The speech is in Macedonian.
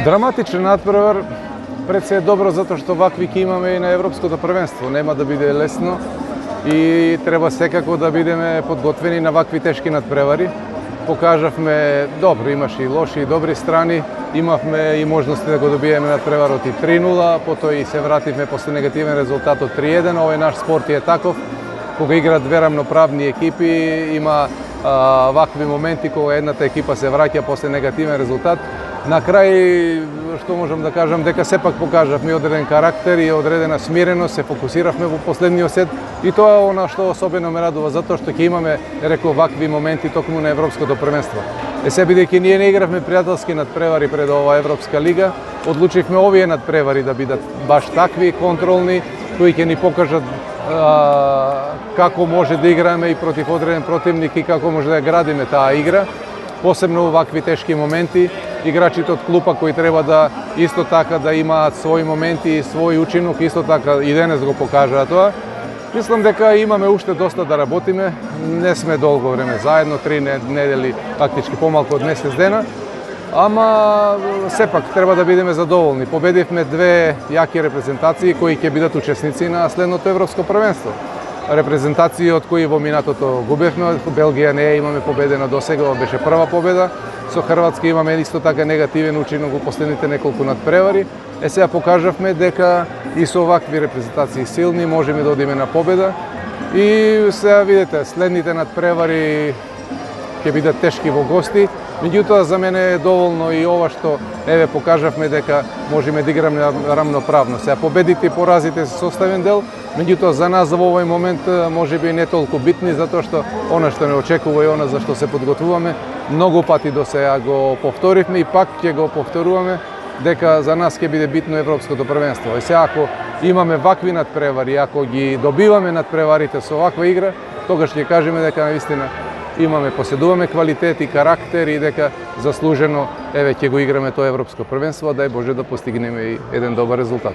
Драматичен надпревар, пред се е добро затоа што вакви ќе имаме и на Европското првенство. Нема да биде лесно и треба секако да бидеме подготвени на вакви тешки надпревари. Покажавме, добро, имаше и лоши и добри страни, имавме и можности да го добиеме надпреварот и 3-0, потоа и се вративме после негативен резултат од 3-1. Овој наш спорт е таков, кога играат две рамноправни екипи, има вакви моменти кога едната екипа се враќа после негативен резултат. На крај, што можам да кажам, дека сепак покажавме одреден карактер и одредена смиреност, се фокусиравме во последниот сет и тоа е она што особено ме радува, затоа што ќе имаме, реков, вакви моменти токму на Европското првенство. Се бидејќи ние не игравме пријателски надпревари пред оваа Европска лига, одлучивме овие надпревари да бидат баш такви, контролни, кои ќе ни покажат како може да играме и против одреден противник и како може да ја градиме таа игра. Посебно во вакви тешки моменти, играчите од клупа кои треба да исто така да имаат своји моменти и свој учинок, исто така и денес го покажаа тоа. Мислам дека имаме уште доста да работиме, не сме долго време заедно, 3 недели, фактички помалку од месец дена, ама сепак треба да бидеме задоволни. Победивме две јаки репрезентации кои ќе бидат учесници на следното Европско првенство. Репрезентации од кои во минатото губевме, Белгија не ја имаме победена досега, беше прва победа. Со Хрватска имаме исто така негативен учинок во последните неколку надпревари. Сега покажавме дека и со овакви репрезентации силни можеме да одиме на победа. И сега видите, следните надпревари ќе бидат тешки во гости. Меѓутоа за мене е доволно и ова што покажавме дека можеме да играме рамноправно. Сега победите и поразите се составен дел, меѓутоа за нас во овој момент можеби не толку битни, затоа што она што не очекува и она за што се подготвуваме, многу пати до сега го повторивме и пак ќе го повторуваме дека за нас ќе биде битно Европското првенство. И сега ако имаме вакви надпревари, ако ги добиваме надпреварите со ваква игра, тогаш ќе кажеме дека наистина поседуваме квалитет и карактер и дека заслужено ќе го играме тоа Европско првенство, дај Боже да постигнеме и еден добар резултат.